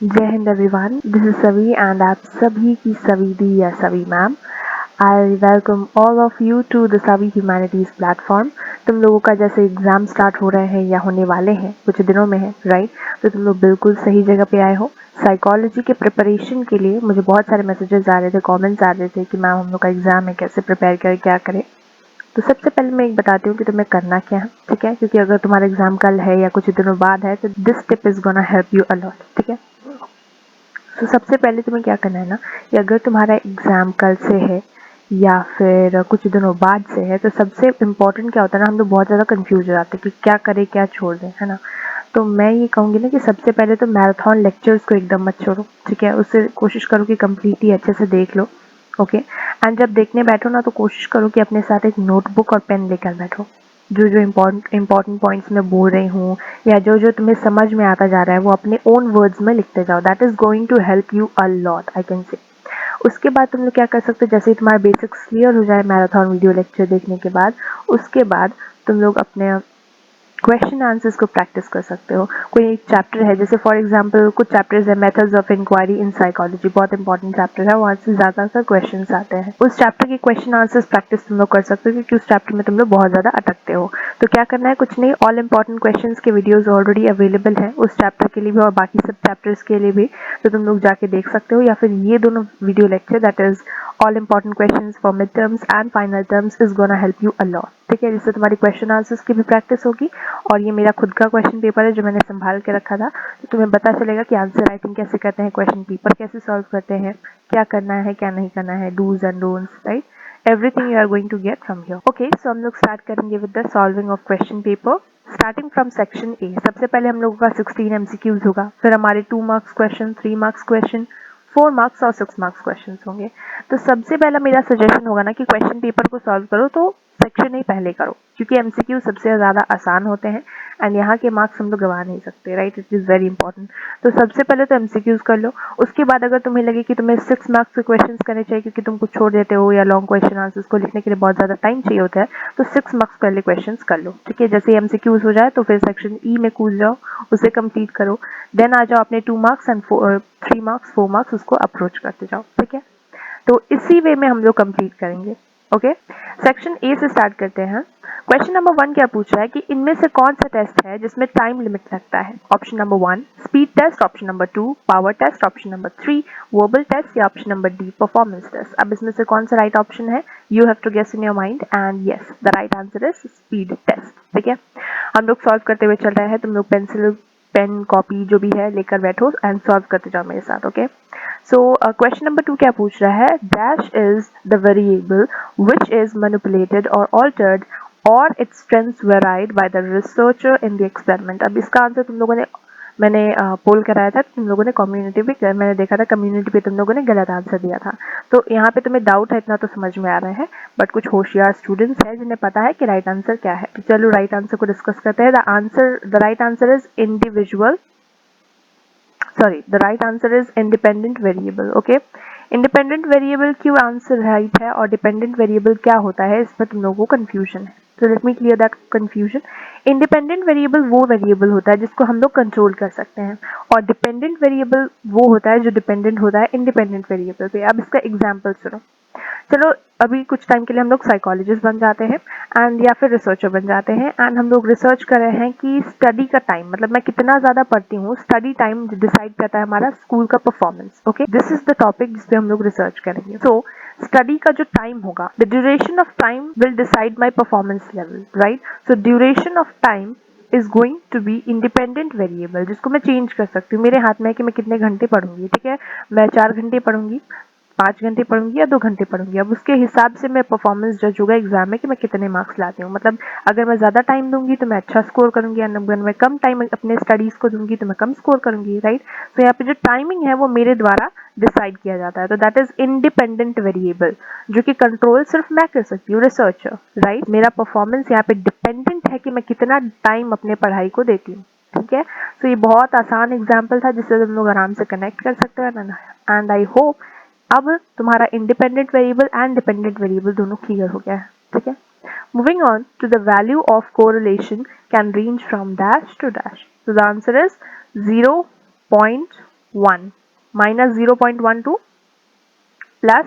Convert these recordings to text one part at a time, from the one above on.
जय हिंद everyone, this is Savi and आप सभी की सवी दी या Savi ma'am. I welcome all of you to the Savi humanities platform. तुम लोगों का जैसे एग्जाम स्टार्ट हो रहे हैं या होने वाले हैं, कुछ दिनों में है राइट, तो तुम लोग बिल्कुल सही जगह पे आए हो। साइकोलॉजी के प्रिपरेशन के लिए मुझे बहुत सारे मैसेजेस आ रहे थे, कमेंट्स आ रहे थे कि मैम हम लोग का एग्जाम है, कैसे प्रिपेयर करें, क्या करें। तो सबसे पहले मैं एक बताती हूँ कि तुम्हें करना क्या है, ठीक है, क्योंकि अगर तुम्हारा एग्जाम कल है या कुछ दिनों बाद है तो this tip is gonna help you a lot, ठीक है। तो सबसे पहले तुम्हें क्या करना है ना, कि अगर तुम्हारा एग्जाम कल से है या फिर कुछ दिनों बाद से है, तो सबसे इम्पोर्टेंट क्या होता है ना, हम लोग बहुत ज़्यादा कंफ्यूज हो जाते हैं कि क्या करें क्या छोड़ दें, है ना। तो मैं ये कहूँगी ना कि सबसे पहले तो मैराथन लेक्चर्स को एकदम मत छोड़ो, ठीक है, उससे कोशिश करो कि कम्प्लीटली अच्छे से देख लो। ओके। एंड जब देखने बैठो ना, तो कोशिश करो कि अपने साथ एक नोटबुक और पेन लेकर बैठो। जो जो इम्पोर्टेंट पॉइंट्स मैं बोल रही हूँ या जो जो तुम्हें समझ में आता जा रहा है वो अपने ओन वर्ड्स में लिखते जाओ। That is going to help you a lot, I can say. उसके बाद तुम लोग क्या कर सकते हो, जैसे ही तुम्हारा बेसिक्स क्लियर हो जाए मैराथन वीडियो लेक्चर देखने के बाद, उसके बाद तुम लोग अपने क्वेश्चन आंसर्स को प्रैक्टिस कर सकते हो। कोई एक चैप्टर है, जैसे फॉर एग्जांपल कुछ चैप्टर्स है methods of inquiry in psychology, बहुत इंपॉर्टेंट चैप्टर है, वहाँ से ज़्यादातर क्वेश्चंस आते हैं। उस चैप्टर के क्वेश्चन आंसर्स प्रैक्टिस तुम लोग कर सकते हो, क्योंकि उस चैप्टर में तुम लोग बहुत ज़्यादा अटकते हो। तो क्या करना है, कुछ नहीं, ऑल इंपॉर्टेंट क्वेश्चन के वीडियोज ऑलरेडी अवेलेबल है उस चैप्टर के लिए भी और बाकी सब चैप्टर्स के लिए भी, तो तुम लोग जाके देख सकते हो। या फिर ये दोनों video lecture, that is all important question for mid terms and final terms, is gonna help you a lot, ठीक है, जिससे तुम्हारी क्वेश्चन आंसर्स की भी प्रैक्टिस होगी। और ये मेरा खुद का क्वेश्चन पेपर है जो मैंने संभाल के रखा था, तो तुम्हें पता चलेगा कि आंसर राइटिंग कैसे करते हैं, क्वेश्चन पेपर कैसे सॉल्व करते हैं, क्या करना है क्या नहीं करना है, dos and don'ts, right, everything you are going to get from here. Okay, so हम लोग स्टार्ट करेंगे with the solving of question paper, starting from section A. सबसे पहले हम लोगों का 16 एमसीक्यूज होगा, फिर हमारे 2 marks question, 3 marks question, 4 marks और 6 मार्क्स क्वेश्चन होंगे। तो सबसे पहला मेरा सजेशन होगा ना कि क्वेश्चन पेपर को सॉल्व करो तो सेक्शन ही पहले करो, क्योंकि एमसीक्यू सबसे ज़्यादा आसान होते हैं एंड यहाँ के मार्क्स हम लोग गवा नहीं सकते, right, it is very important. तो सबसे पहले तो एमसीक्यूज कर लो। उसके बाद अगर तुम्हें लगे कि तुम्हें 6 मार्क्स के क्वेश्चन करने चाहिए क्योंकि तुम कुछ छोड़ देते हो या लॉन्ग क्वेश्चन आंसर्स को लिखने के लिए बहुत ज़्यादा टाइम चाहिए होता है, तो 6 मार्क्स वाले क्वेश्चन कर लो, ठीक है। जैसे एमसीक्यूज हो जाए तो फिर सेक्शन ई में कूद जाओ, उसे कंप्लीट करो, देन आ जाओ अपने 2 मार्क्स एंड 3 मार्क्स 4 मार्क्स उसको अप्रोच करते जाओ, ठीक है। तो इसी वे में हम लोग कंप्लीट करेंगे। ओके, सेक्शन ए से स्टार्ट करते हैं। क्वेश्चन नंबर 1 क्या पूछ रहा है कि इनमें से कौन सा टेस्ट है जिसमें टाइम लिमिट लगता है। Option number 1 speed test, option number 2 power test, option number 3 verbal test या option number D performance test. अब इसमें से कौन सा राइट ऑप्शन है, you have to guess in your mind and yes the right answer is speed test, ठीक है। हम लोग सॉल्व करते हुए चल रहे हैं, तुम लोग पेंसिल पेन कॉपी जो भी है लेकर बैठो एंड सॉल्व करते जाओ मेरे साथ। ओके, so question number 2 क्या पूछ रहा है, dash is the variable which is manipulated or altered or its strengths varied by the researcher in the experiment। अब इसका आंसर तुम लोगों ने, मैंने पोल कराया था, तुम लोगों ने कम्युनिटी पे, मैंने देखा था कम्युनिटी पे तुम लोगों ने गलत आंसर दिया था। तो यहाँ पे तुम्हें डाउट है इतना तो समझ में आ रहा है, बट कुछ होशियार स्टूडेंट्स हैं जिन्हें पता है कि राइट आंसर क्या है। तो चलो राइट आंसर को डिस्कस करते हैं। The right answer is individual, sorry, the right answer is independent variable. Okay, independent variable क्यों आंसर राइट है और डिपेंडेंट वेरिएबल क्या होता है, इसमें तुम लोगों को कंफ्यूजन है, तो let me clear that confusion. Independent variable वो वेरिएबल होता है जिसको हम लोग कंट्रोल कर सकते हैं, और डिपेंडेंट वेरिएबल वो होता है जो डिपेंडेंट होता है इंडिपेंडेंट वेरिएबल पे। अब इसका एग्जाम्पल सुनो। चलो अभी कुछ टाइम के लिए हम लोग साइकोलॉजिस्ट बन जाते हैं एंड या फिर रिसर्चर बन जाते हैं, एंड हम लोग रिसर्च कर रहे हैं कि स्टडी का टाइम, मतलब मैं कितना ज्यादा पढ़ती हूँ, स्टडी टाइम डिसाइड करता है हमारा स्कूल का performance. Okay, this is the topic जिसपे हम लोग रिसर्च करेंगे। सो स्टडी का जो टाइम होगा, the duration of time will decide my performance level, right. So duration of time is going to be independent variable, जिसको मैं चेंज कर सकती हूँ, मेरे हाथ में है कि मैं कितने घंटे पढ़ूंगी, ठीक है। मैं 4 घंटे पढ़ूंगी, 5 घंटे पढ़ूंगी या 2 घंटे पढ़ूंगी, अब उसके हिसाब से मैं परफॉर्मेंस जज होगा एग्जाम में कि मैं कितने मार्क्स लाती हूँ। मतलब अगर मैं ज़्यादा टाइम दूंगी तो मैं अच्छा स्कोर करूंगी, एंड अगर मैं कम टाइम अपने स्टडीज़ को दूंगी तो मैं कम स्कोर करूंगी, राइट। तो यहाँ पे जो टाइमिंग है वो मेरे द्वारा डिसाइड किया जाता है, तो दैट इज इंडिपेंडेंट वेरिएबल, जो कि कंट्रोल सिर्फ मैं कर सकती हूँ, रिसर्चर, राइट। मेरा परफॉर्मेंस यहाँ पे डिपेंडेंट है कि मैं कितना टाइम अपने पढ़ाई को देती हूँ, ठीक है। तो ये बहुत आसान एग्जाम्पल था जिससे तुम लोग आराम से कनेक्ट कर सकते हो, एंड आई होप अब तुम्हारा independent variable and dependent variable दोनों क्लियर हो गया है, ठीक है। Moving on to the value of correlation can range from dash to dash, so the answer is 0.1 1 minus 0.12 plus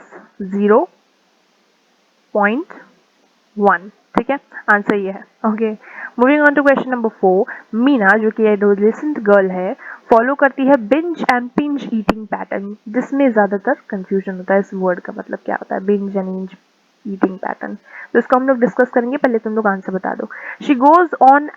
0.1, ठीक है, आंसर ये है। Okay, moving on to question number 4। Meena जो कि एडोलेसेंट गर्ल है फॉलो करती है बिंज एंड पिंज ईटिंग पैटर्न, जिसमें ज्यादातर कंफ्यूजन होता है इस वर्ड का मतलब क्या होता है, बिंज एंड ईटिंग पैटर्न। तो इसको हम लोग डिस्कस करेंगे, पहले तुम लोग आंसर बता दो। She goes on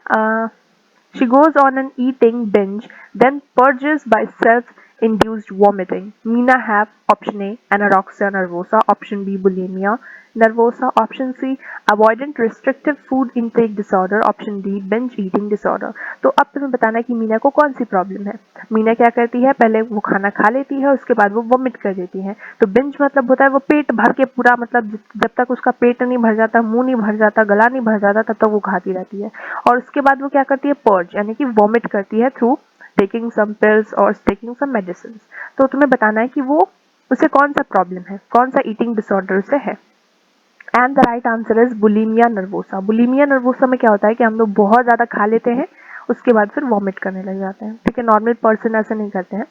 She goes on an eating binge, then purges by self-induced vomiting. Mina have option A, anorexia nervosa, option B, bulimia nervosa, option C, avoidant restrictive food intake disorder, option D, binge eating disorder। तो अब तुम्हें बताना है कि मीना को कौन सी problem है। मीना क्या करती है, पहले वो खाना खा लेती है, उसके बाद वो वॉमिट कर देती है। तो बिंज मतलब होता है वो पेट भर के पूरा, मतलब जब तक उसका पेट नहीं भर जाता, मुंह नहीं भर जाता, गला नहीं भर जाता, तब तक वो खाती रहती है। और उसके बाद वो क्या करती है, पर्ज यानी कि वॉमिट करती है थ्रू टेकिंग सम पिल्स और टेकिंग सम मेडिसिन। तो तुम्हें बताना है कि वो उसे कौन सा प्रॉब्लम है, कौन सा ईटिंग डिसऑर्डर से है। And the right answer is bulimia nervosa. Bulimia nervosa में क्या होता है कि हम लोग बहुत ज्यादा खा लेते हैं, उसके बाद फिर वॉमिट करने लग जाते हैं, ठीक है। नॉर्मल पर्सन ऐसा नहीं करते हैं।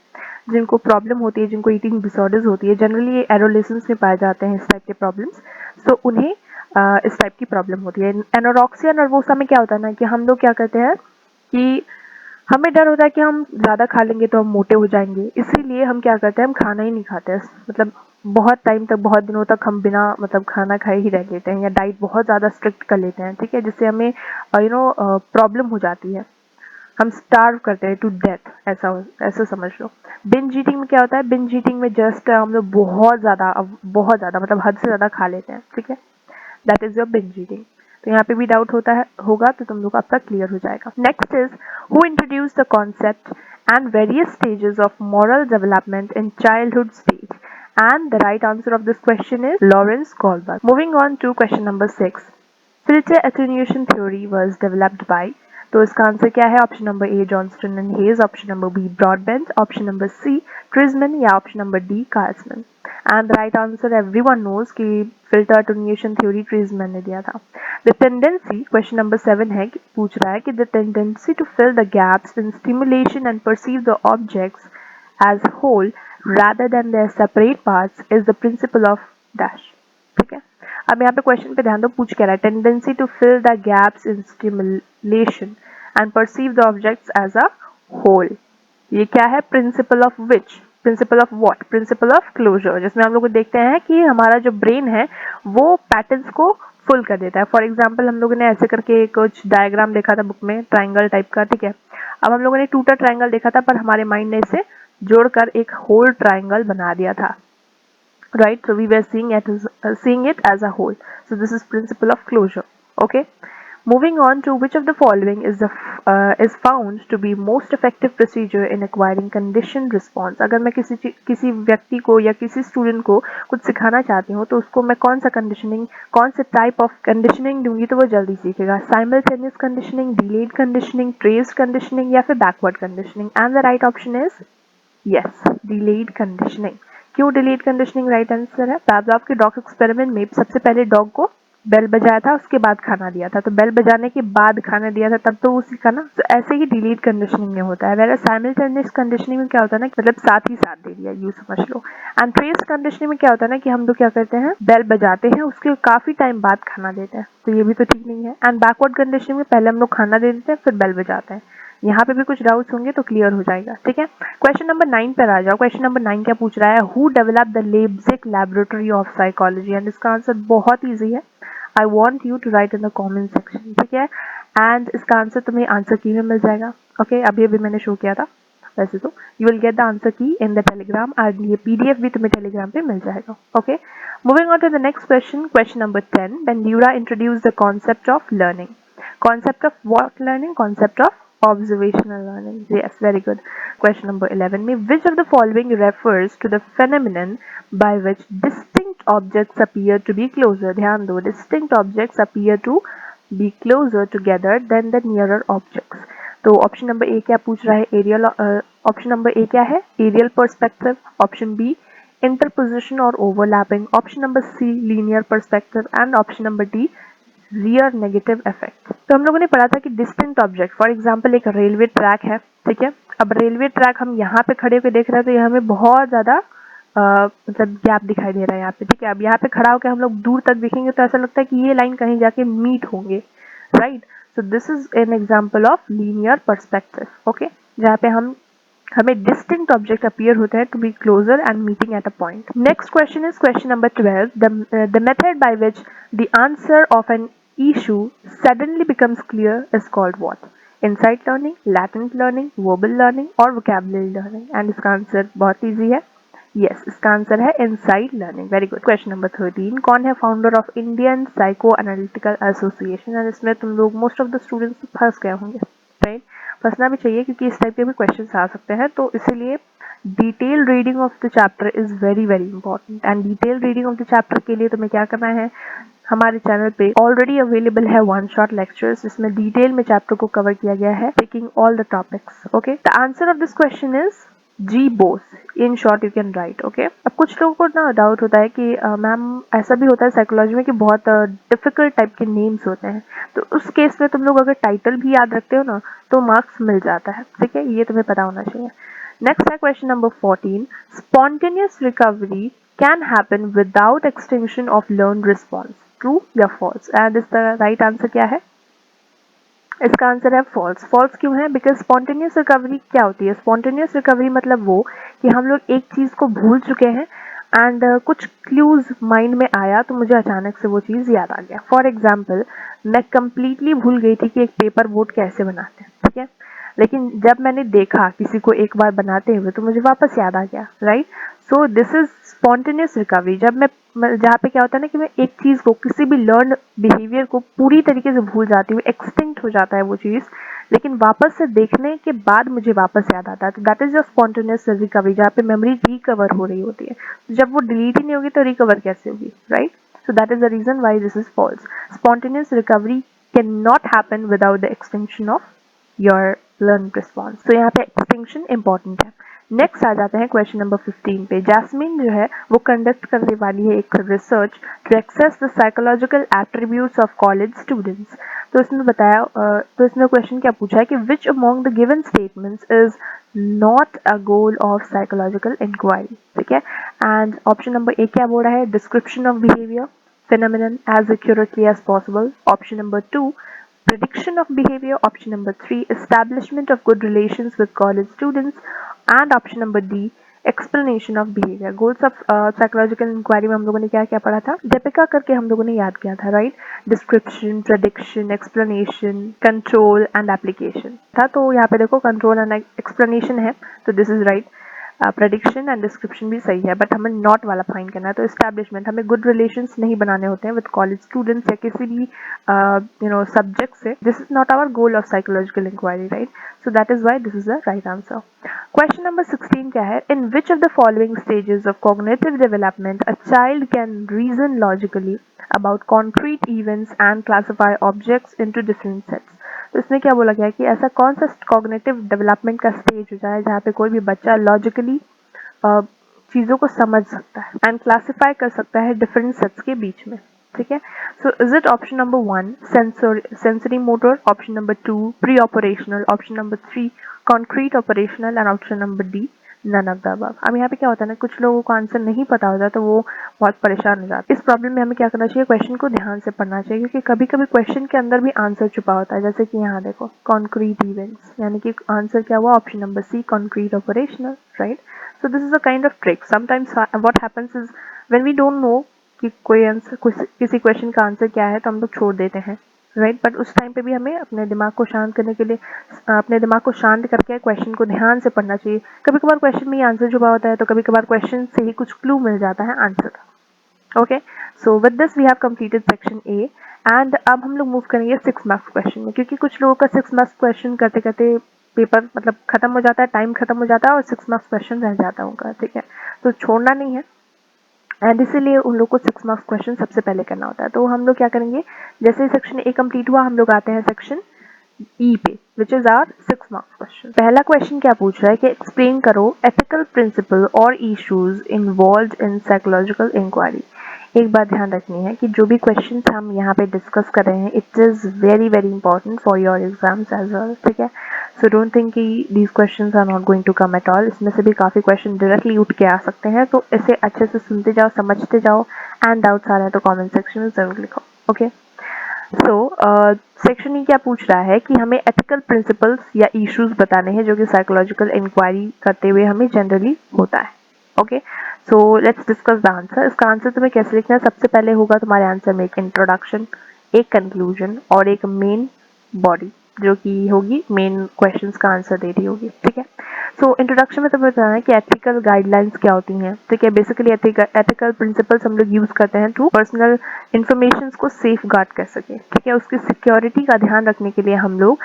जिनको प्रॉब्लम होती है, जिनको ईटिंग डिसऑर्डर्स होती है, जनरली ये एडोलेसेंस में पाए जाते हैं इस टाइप के प्रॉब्लम्स, तो उन्हें इस टाइप की प्रॉब्लम होती है। एनोरेक्सिया नर्वोसा में क्या होता है ना कि हम लोग क्या करते हैं कि हमें डर होता है कि हम ज़्यादा खा लेंगे तो हम मोटे हो जाएंगे, इसीलिए हम क्या करते हैं, हम खाना ही नहीं खाते हैं, मतलब बहुत टाइम तक, बहुत दिनों तक हम बिना मतलब खाना खाए ही रह लेते हैं, या डाइट बहुत ज़्यादा स्ट्रिक्ट कर लेते हैं, ठीक है, जिससे हमें प्रॉब्लम हो जाती है, हम स्टार्व करते हैं टू डेथ, ऐसा ऐसा समझ लो। बिंज ईटिंग में क्या होता है, बिंज ईटिंग में जस्ट हम लोग बहुत ज़्यादा मतलब हद से ज़्यादा खा लेते हैं, ठीक है, that is your binge eating. तो यहाँ पे भी डाउट होता है होगा तो तुम लोग आपका क्लियर हो जाएगा। Next is who introduce the concept and various stages of moral development in childhood stage, and the right answer of this question is Lawrence Kohlberg. Moving on to question number 6. Filter attenuation theory was developed by, तो इसका answer क्या है, option number A Johnston and Hayes, option number B Broadbent, option number C Treisman, या option number D Carlsman. And the right answer everyone knows कि filter attenuation theory Treisman ने दिया था। The tendency, question number 7 है, पूछ रहा है कि the tendency to fill the gaps in stimulation and perceive the objects as whole rather than their separate parts is the principle of dash, ठीक है। अब यहाँ पे क्वेश्चन पे ध्यान दो, पूछ क्या रहा है, tendency to fill the gaps in stimulation and perceive the objects as a whole, ये क्या है, principle of which, principle of what, principle of closure, जिसमें हम लोग देखते हैं कि हमारा जो ब्रेन है वो पैटर्न्स को फुल कर देता है। फॉर एग्जाम्पल हम लोगों ने ऐसे करके कुछ डायग्राम देखा था बुक में, ट्राइंगल टाइप का, ठीक है। अब हम लोगों ने टूटा ट्राइंगल देखा था, पर हमारे माइंड ने इसे जोड़कर एक होल ट्राइंगल बना दिया था, right? So we were seeing it as a whole. So this is principle of closure. Okay. Moving on to which of the following is found to be most effective procedure in acquiring conditioned response। अगर मैं किसी व्यक्ति को या किसी student को कुछ सिखाना चाहती हूँ तो उसको मैं कौन सा कंडीशनिंग, कौन से टाइप ऑफ कंडीशनिंग दूंगी तो वो जल्दी सीखेगा, simultaneous conditioning, delayed conditioning, traced conditioning, या फिर backward conditioning. And the right option is yes, delayed conditioning. क्यों डिलेड कंडीशनिंग राइट आंसर है, पावलोव के डॉग एक्सपेरिमेंट में सबसे पहले डॉग को बेल बजाया था, उसके बाद खाना दिया था, तो बेल बजाने के बाद खाना दिया था तब तो वो सीखा ना। तो ऐसे ही डिलीट कंडीशनिंग में होता है। वैसे साइमल्टेनियस कंडीशनिंग में क्या होता है ना, मतलब साथ ही साथ दे दिया, यूं समझ लो। एंड ट्रेस कंडीशनिंग में क्या होता है ना कि हम लोग क्या करते हैं, बेल बजाते हैं, उसके काफी टाइम बाद खाना देते हैं, तो ये भी तो ठीक नहीं है। एंड बैकवर्ड कंडीशनिंग में पहले हम लोग खाना दे देते हैं फिर बेल बजाते हैं। यहाँ पे भी कुछ डाउट्स होंगे तो क्लियर हो जाएगा, ठीक है। क्वेश्चन नंबर 9 पर आ जाओ। क्वेश्चन नंबर 9 क्या पूछ रहा है, who develop the Leipzig laboratory of psychology, and इसका आंसर बहुत ईजी है, I want you to write in the comment section, ठीक है। एंड इसका आंसर तुम्हें आंसर की में मिल जाएगा, ओके। अभी अभी मैंने शो किया था, वैसे तो you will get the answer की इन द टेलीग्राम, और ये पीडीएफ भी तुम्हें टेलीग्राम पे मिल जाएगा, okay. Moving on to the next question, question number 10, Bandura introduce the concept of learning, concept of what learning, concept of observational learning, yes, very good. Question number 11 में which of the following refers to the phenomenon by which distinct objects appear to be closer, ध्यान दो, distinct objects appear to be closer together than the nearer objects। तो option number A क्या पूछ रहा है, aerial, option number A क्या है, aerial perspective, option B interposition और overlapping, option number C linear perspective, and option number D rear negative effect. तो हम लोगों ने पढ़ा था कि डिस्टिंक्ट ऑब्जेक्ट, फॉर एग्जांपल एक रेलवे ट्रैक है, ठीक है, अब रेलवे ट्रैक हम यहाँ पे खड़े होकर देख रहे हैं तो ये हमें बहुत ज़्यादा मतलब गैप दिखाई दे रहा है यहाँ पे, ठीक है। अब यहाँ पे खड़ा होकर हम लोग दूर तक देखेंगे तो ऐसा लगता है कि ये लाइन कहीं जाके मीट होंगे, right. So this is an example of linear perspective, okay, जहाँ पे हमें distinct object appear होता है to be closer and meeting at a point. Next question is question number 12. The method by which the answer of an issue suddenly becomes clear is called what? Insight learning, latent learning, verbal learning or vocabulary learning. And इसका answer बहुत easy है. Yes, इसका answer है insight learning. Very good. Question number 13. कौन है founder of Indian Psychoanalytical Association? And इसमें तुम लोग most of the students फंस गए होंगे, right? फंसना भी चाहिए क्योंकि इस टाइप के भी क्वेश्चंस आ सकते हैं, तो इसीलिए detail reading of the chapter is very very important. And detail reading of the chapter के लिए तुम्हें क्या करना है, हमारे चैनल पे ऑलरेडी अवेलेबल है वन शॉट लेक्चर्स जिसमें डिटेल में चैप्टर को कवर किया गया है, taking all the topics, okay. The answer of this question is G Bose, in short you can write, okay. अब कुछ लोगों को ना डाउट होता है कि मैम ऐसा भी होता है साइकोलॉजी में कि बहुत डिफिकल्ट टाइप के नेम्स होते हैं, तो उस केस में तुम लोग अगर टाइटल भी याद रखते हो ना तो मार्क्स मिल जाता है, ठीक है, ये तुम्हें पता होना चाहिए। नेक्स्ट है question number 14. Spontaneous recovery can happen without extension of learn response, true या फॉल्स? एंड इसका राइट आंसर क्या है? इसका आंसर है फॉल्स। फॉल्स क्यों है? बिकॉज स्पॉन्टेनियस रिकवरी क्या होती है? स्पॉन्टेनियस रिकवरी मतलब वो कि हम लोग एक चीज को भूल चुके हैं एंड कुछ क्लूज माइंड में आया तो मुझे अचानक से वो चीज याद आ गया। फॉर एग्जाम्पल, मैं कंप्लीटली भूल गई थी कि एक पेपर बोट कैसे बनाते हैं, ठीक है, लेकिन जब मैंने देखा किसी को एक बार बनाते हुए तो मुझे वापस याद आ गया, right. So this is spontaneous recovery. जब मैं जहाँ पे क्या होता है ना कि मैं एक चीज को, किसी भी लर्न बिहेवियर को पूरी तरीके से भूल जाती हूँ, एक्सटिंक्ट हो जाता है वो चीज, लेकिन वापस से देखने के बाद मुझे वापस याद आता है, तो that is your spontaneous recovery, जहाँ पे मेमोरी रिकवर हो रही होती है। तो जब वो डिलीट ही नहीं होगी तो रिकवर कैसे होगी, right. So that is the reason why this is false. Spontaneous recovery can not happen without the extension of your learn response. तो यहाँ पे एक्सटिंक्शन इंपॉर्टेंट है। नेक्स्ट आ जाते हैं क्वेश्चन नंबर 15 पे। जैस्मिन जो है वो कंडक्ट करने वाली है एक research to access the psychological attributes of college students. तो इसमें बताया तो इसमें क्वेश्चन क्या पूछा है कि which among the given statements is not a goal of psychological inquiry, ठीक है। एंड ऑप्शन नंबर ए क्या बोल रहा है? Description of behaviour phenomenon as accurately as possible. Option number 2, prediction of behavior. Option number 3, establishment of good relations with college students. And option number D, explanation of behavior. Goals of psychological inquiry में हम लोगों ने क्या क्या पढ़ा था? जपिका करके हम लोगों ने याद किया था, right. Description, prediction, explanation, control and application था। तो यहाँ पे देखो कंट्रोल एंड एक्सप्लेनेशन है, तो this is right. Prediction and description भी सही है, बट हमें नॉट वाला फाइन करना है। तो एस्टैब्लिशमेंट, हमें गुड रिलेशंस नहीं बनाने होते हैं विद कॉलेज स्टूडेंट्स या किसी भी सब्जेक्ट से। This is not our goal of psychological inquiry, right. So that is why this is the right answer. Question number 16 क्या है? In which of the following stages of cognitive development a child can reason logically about concrete events and classify objects into different sets. तो इसमें क्या बोला गया है कि ऐसा कौन सा कॉग्निटिव डेवलपमेंट का स्टेज होता है जहाँ पे कोई भी बच्चा लॉजिकली चीज़ों को समझ सकता है एंड क्लासिफाई कर सकता है डिफरेंट सेट्स के बीच में, ठीक है। So is it option number 1 sensory motor, option number 2 pre operational, option number 3 concrete operational and option number D none of the above. अब यहाँ पे क्या होता है ना, कुछ लोगों को आंसर नहीं पता होता तो वो बहुत परेशान हो जाते हैं। इस प्रॉब्लम में हमें क्या करना चाहिए? क्वेश्चन को ध्यान से पढ़ना चाहिए, क्योंकि कभी कभी क्वेश्चन के अंदर भी आंसर छुपा होता है। जैसे कि यहाँ देखो कॉन्क्रीट इवेंट्स, यानी कि आंसर क्या हुआ? Option number C concrete operational, right. So this is a kind of trick. Sometimes what happens is when we don't know कि कोई आंसर, किसी क्वेश्चन का आंसर क्या है, तो हम लोग छोड़ देते हैं, राइट। बट उस टाइम पे भी हमें अपने दिमाग को शांत करने के लिए, अपने दिमाग को शांत करके क्वेश्चन को ध्यान से पढ़ना चाहिए। कभी कभार क्वेश्चन में ही आंसर छुपा होता है, तो कभी कभार क्वेश्चन से ही कुछ क्लू मिल जाता है आंसर का। Okay, so with this we have completed section A and अब हम लोग मूव करेंगे 6 मार्क्स क्वेश्चन में, क्योंकि कुछ लोगों का 6 मार्क्स क्वेश्चन करते करते पेपर मतलब खत्म हो जाता है, टाइम खत्म हो जाता है और 6 मार्क्स क्वेश्चन रह जाता है उनका, ठीक है। तो छोड़ना नहीं है एंड इसीलिए उन लोग को 6 मार्क्स क्वेश्चन सबसे पहले करना होता है। तो हम लोग क्या करेंगे, जैसे सेक्शन ए कंप्लीट हुआ हम लोग आते हैं सेक्शन ई पे, which is our 6 marks question. पहला क्वेश्चन क्या पूछ रहा है कि एक्सप्लेन करो एथिकल प्रिंसिपल और issues involved in psychological inquiry. एक बात ध्यान रखनी है कि जो भी क्वेश्चंस हम यहाँ पे डिस्कस कर रहे हैं, it is very very important for your exams as well, ठीक है। सो डोंट थिंक कि these questions are not going to come at all. इसमें से भी काफ़ी क्वेश्चन डायरेक्टली उठ के आ सकते हैं, तो इसे अच्छे से सुनते जाओ, समझते जाओ, एंड डाउट्स आ रहे हैं तो कॉमेंट सेक्शन में जरूर लिखो, ओके। सो सेक्शन ई क्या पूछ रहा है कि हमें एथिकल प्रिंसिपल्स या इश्यूज बताने हैं जो कि साइकोलॉजिकल इंक्वायरी करते हुए हमें जनरली होता है, okay. So let's discuss the answer. इसका आंसर तुम्हें कैसे लिखना है? सबसे पहले होगा तुम्हारे आंसर में एक इंट्रोडक्शन, एक कंक्लूजन और एक मेन बॉडी जो कि होगी मेन क्वेश्चंस का आंसर दे रही होगी, ठीक है। सो इंट्रोडक्शन में तुम्हें बताना है कि एथिकल गाइडलाइंस क्या होती हैं, ठीक है। बेसिकली एथिकल प्रिंसिपल्स हम लोग यूज करते हैं टू पर्सनल इंफॉर्मेशन को सेफ गार्ड कर सके, ठीक है। उसकी सिक्योरिटी का ध्यान रखने के लिए हम लोग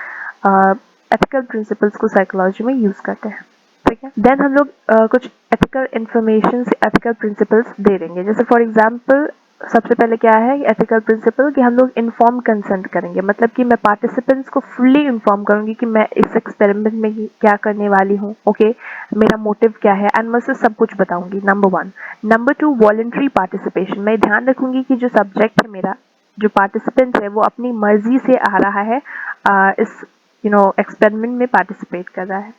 एथिकल प्रिंसिपल्स को साइकोलॉजी में यूज करते हैं, ठीक है। देन हम लोग कुछ एथिकल इंफॉर्मेशन एथिकल प्रिंसिपल्स दे देंगे। जैसे फॉर एग्जांपल सबसे पहले क्या है एथिकल प्रिंसिपल कि हम लोग इन्फॉर्म कंसेंट करेंगे, मतलब कि मैं पार्टिसिपेंट्स को फुल्ली इन्फॉर्म करूंगी कि मैं इस एक्सपेरिमेंट में क्या करने वाली हूँ, ओके, मेरा मोटिव क्या है, एंड मैं उसे सब कुछ बताऊंगी, नंबर 1। Number 2, voluntary participation. मैं ध्यान रखूंगी कि जो सब्जेक्ट है मेरा, जो पार्टिसिपेंट है वो अपनी मर्जी से आ रहा है, इस एक्सपेरिमेंट में पार्टिसिपेट कर रहा है।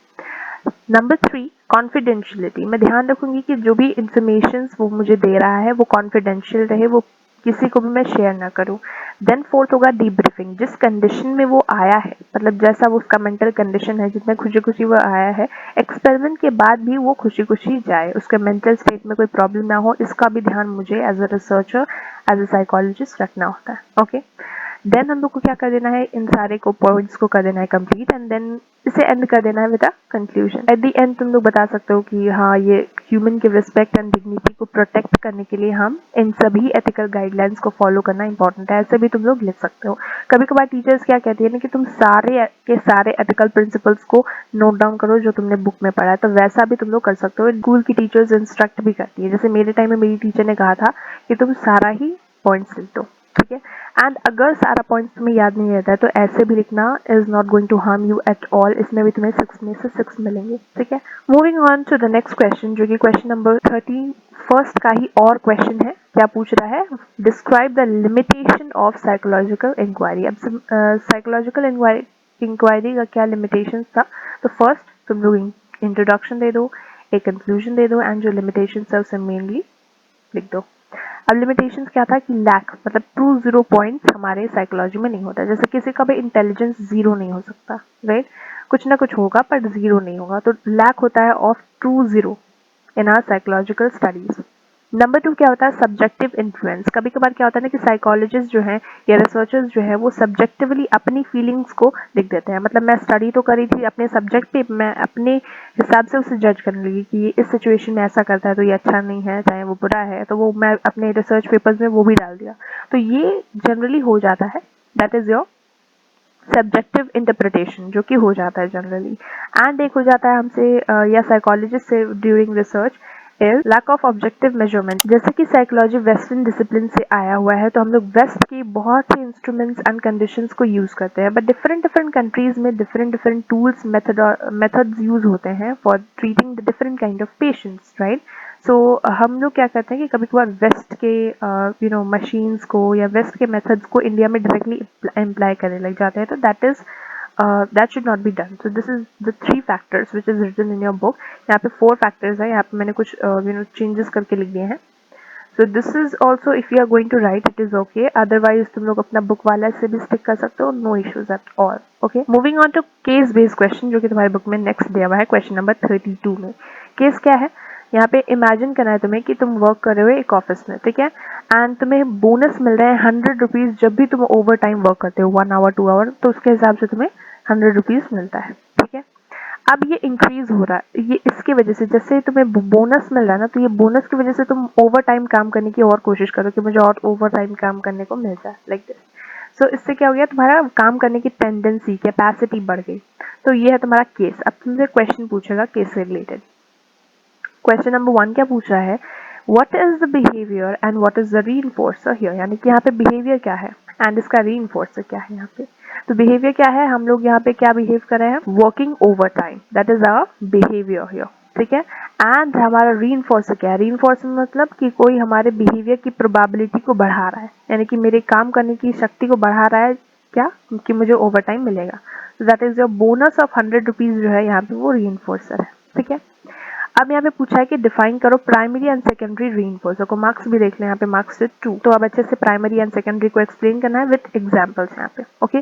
Number 3, confidentiality. मैं ध्यान रखूंगी कि जो भी इंफॉर्मेशन वो मुझे दे रहा है वो कॉन्फिडेंशियल रहे, वो किसी को भी मैं शेयर ना करूं। देन 4th होगा डीब्रीफिंग। जिस कंडीशन में वो आया है, मतलब जैसा वो उसका मेंटल कंडीशन है, जितने खुशी खुशी वो आया है, एक्सपेरिमेंट के बाद भी वो खुशी खुशी जाए, उसके मेंटल स्टेट में कोई प्रॉब्लम ना हो, इसका भी ध्यान मुझे as a researcher, as a psychologist रखना होता है, ओके। देन हम लोग को क्या कर देना है, इन सारे को पॉइंट्स को कर देना है कंप्लीट, एंड देन इसे एंड कर देना है with a conclusion. At the end तुम लोग बता सकते हो कि हाँ, ये ह्यूमन के रिस्पेक्ट एंड डिग्निटी को प्रोटेक्ट करने के लिए हम इन सभी एथिकल गाइडलाइंस को फॉलो करना इंपॉर्टेंट है। ऐसे भी तुम लोग लिख सकते हो। कभी कभार टीचर्स क्या कहती है ना कि तुम सारे के सारे एथिकल प्रिंसिपल्स को नोट डाउन करो जो तुमने बुक में पढ़ा है, तो वैसा भी तुम लोग कर सकते हो। स्कूल की टीचर्स इंस्ट्रक्ट भी करती है, जैसे मेरे टाइम में मेरी टीचर ने कहा था कि तुम सारा ही पॉइंट्स लिख दो, ठीक है। एंड अगर सारा पॉइंट्स तुम्हें याद नहीं रहता है तो ऐसे भी लिखना, is not going to harm you at all. इसमें भी तुम्हें 6 में से 6 मिलेंगे, ठीक है। Moving on to the next question जो कि क्वेश्चन नंबर 13 फर्स्ट का ही और क्वेश्चन है। क्या पूछ रहा है? Describe the limitation of psychological inquiry. अब साइकोलॉजिकल इंक्वायरी का क्या लिमिटेशन था? तो फर्स्ट तुम लोग इंट्रोडक्शन दे दो, एक कंक्लूजन दे दो, एंड जो लिमिटेशन है उसे मेनली लिख दो। अब लिमिटेशंस क्या था कि लैक, मतलब ट्रू जीरो पॉइंट्स हमारे साइकोलॉजी में नहीं होता। जैसे किसी का भी इंटेलिजेंस जीरो नहीं हो सकता, राइट, कुछ ना कुछ होगा पर जीरो नहीं होगा, तो लैक होता है of true zero in our psychological studies. Number 2 क्या होता है? Subjective influence. कभी कभार क्या होता है ना कि साइकोलॉजिस्ट जो है या रिसर्चर्स जो है वो सब्जेक्टिवली अपनी फीलिंग्स को लिख देते हैं। मतलब मैं स्टडी तो करी थी अपने सब्जेक्ट पे, मैं अपने हिसाब से उसे जज करने लगी कि ये इस सिचुएशन में ऐसा करता है तो ये अच्छा नहीं है, चाहे वो बुरा है, तो वो मैं अपने रिसर्च पेपर्स में वो भी डाल दिया। तो ये जनरली हो जाता है, that is your subjective interpretation, जो कि हो जाता है जनरली। एंड एक हो जाता है हमसे या साइकोलॉजिस्ट से during research is lack of objective measurement. जैसे कि साइकोलॉजी वेस्टर्न डिसिप्लिन से आया हुआ है, तो हम लोग वेस्ट की बहुत से इंस्ट्रूमेंट्स एंड कंडीशंस को यूज करते हैं, बट डिफरेंट डिफरेंट कंट्रीज में different different tools methods use होते हैं for treating the different kind of patients, right. So हम लोग क्या करते हैं कि कभी कभार वेस्ट के मशीन्स को या वेस्ट के मेथड्स को इंडिया में डायरेक्टली इम्प्लाई करने लग जाते हैं, तो that is that should not be done. So this is the 3 factors which is written in your book. यहाँ पे 4 factors है, यहाँ पे मैंने कुछ changes करके लिख दिए हैं. So this is also, if you are going to write, it is okay. Otherwise तुम लोग अपना बुक वाला से भी स्टिक कर सकते हो, no issues at all. Okay. Moving on to case based question जो कि तुम्हारे बुक में नेक्स्ट दिया हुआ है क्वेश्चन नंबर 32 में. केस क्या है? यहाँ पे इमेजिन करना है तुम्हें कि तुम वर्क कर रहे हो एक ऑफिस में, ठीक है, एंड तुम्हें बोनस मिल रहा है 100 रुपीज जब भी तुम ओवर टाइम वर्क करते हो, 1 आवर 2 आवर, तो उसके हिसाब से तुम्हें 100 रुपीज मिलता है, ठीक है। अब ये इंक्रीज हो रहा है, ये इसकी वजह से, जैसे तुम्हें बोनस मिल रहा है ना, तो ये बोनस की वजह से तुम ओवर टाइम काम करने की और कोशिश करो कि मुझे और ओवर टाइम काम करने को मिल जाए, लाइक दिस। सो इससे क्या हो गया, तुम्हारा काम करने की टेंडेंसी, कैपेसिटी बढ़ गई। तो ये है तुम्हारा केस। अब तुमसे क्वेश्चन पूछेगा केस से रिलेटेड। क्वेश्चन नंबर 1 क्या पूछ रहा है? What is the behaviour and what is the reinforcer here, यानी कि यहाँ पे बिहेवियर क्या है एंड इसका रीइंफोर्सर क्या है। यहाँ पे तो बिहेवियर क्या है, हम लोग यहाँ पे क्या बिहेव कर रहे हैं, working over time, that is our behaviour here, ठीक है। एंड हमारा रीइंफोर्सर क्या है? रीइंफोर्सर मतलब कि कोई हमारे बिहेवियर की प्रोबेबिलिटी को बढ़ा रहा है, यानी कि मेरे काम करने की शक्ति को बढ़ा रहा है, क्या कि मुझे ओवर टाइम मिलेगा। तो that is your bonus of 100 rupees जो है यहाँ पे वो रीइंफोर्सर है, ठीक है। अब यहाँ पे पूछा है कि डिफाइन करो प्राइमरी एंड सेकेंडरी रीइंफोर्सर को। मार्क्स भी देख लें, यहाँ पे मार्क्स 2। तो अब अच्छे से प्राइमरी एंड सेकेंडरी को एक्सप्लेन करना है विथ एग्जाम्पल्स यहाँ पे, ओके।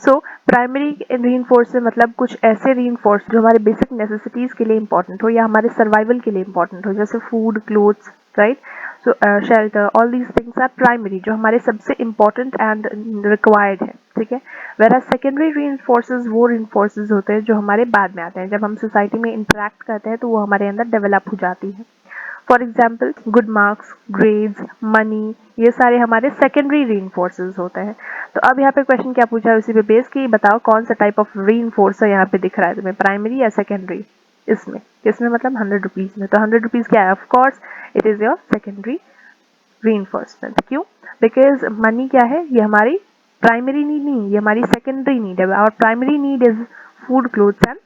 सो प्राइमरी रीइंफोर्सर मतलब कुछ ऐसे रीइंफोर्स जो हमारे बेसिक नेसेसिटीज के लिए इंपॉर्टेंट हो या हमारे सर्वाइवल के लिए इंपॉर्टेंट हो, जैसे food, clothes, right. So shelter, all these things are primary, जो हमारे सबसे इंपॉर्टेंट एंड रिक्वायर्ड है, ठीक है। वेराज सेकेंडरी रीइंफोर्सेस वो रीइंफोर्सेस होते हैं जो हमारे बाद में आते हैं, जब हम सोसाइटी में इंटरेक्ट करते हैं तो वो हमारे अंदर डेवलप हो जाती है। For example good marks, grades, money, ये सारे हमारे सेकेंडरी रीइंफोर्सेस होते हैं। तो अब यहाँ पे क्वेश्चन क्या पूछा है उसी पे बेस की बताओ कौन सा टाइप ऑफ रीइंफोर्सर यहाँ पे दिख रहा है तुम्हें, प्राइमरी या सेकेंडरी। इसमें किसमें मतलब 100 रुपीज में, तो 100 रुपीज क्या है? Of course it is your secondary reinforcement. क्यों? बिकॉज मनी क्या है? ये हमारी प्राइमरी नीड नहीं, ये हमारी सेकेंडरी नीड है। और primary need is food, clothes and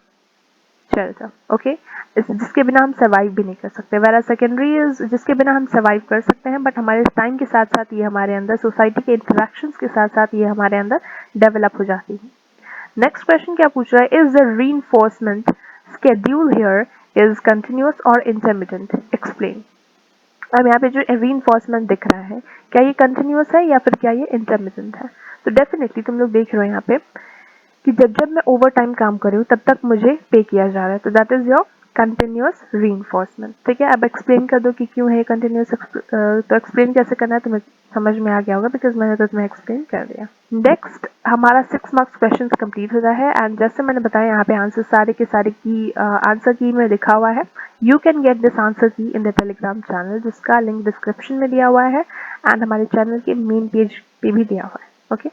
shelter, okay. जिसके बिना हम सर्वाइव भी नहीं कर सकते। वेरा सेकेंडरी इज जिसके बिना हम सर्वाइव कर सकते हैं, बट हमारे टाइम के साथ साथ ये हमारे अंदर सोसाइटी के इंटरेक्शंस के साथ साथ ये हमारे अंदर डेवलप हो जाती है। नेक्स्ट क्वेश्चन क्या पूछ रहा है? Is the reinforcement schedule here is continuous or intermittent? Explain. अब यहाँ पे जो रीइंफोर्समेंट दिख रहा है, क्या ये कंटिन्यूस है या फिर क्या ये इंटरमिटेंट है? तो डेफिनेटली तुम लोग देख रहे हो यहाँ पे कि जब जब मैं ओवर टाइम काम कर रही हूँ तब तक मुझे पे किया जा रहा है, तो that is your continuous reinforcement, ठीक है। अब एक्सप्लेन कर दो कि क्यों है कंटिन्यूस। तो एक्सप्लेन कैसे करना है तुम्हें समझ में आ गया होगा, बिकॉज मैंने तो तुम्हें एक्सप्लेन कर दिया। नेक्स्ट हमारा 6 मार्क्स क्वेश्चन कंप्लीट हो रहा है, एंड जैसे मैंने बताया यहाँ पे आंसर सारे के सारे की आंसर की में लिखा हुआ है। You can get this answer की इन द टेलीग्राम चैनल, जिसका लिंक डिस्क्रिप्शन में दिया हुआ है एंड हमारे चैनल के मेन पेज पे भी दिया हुआ है, ओके।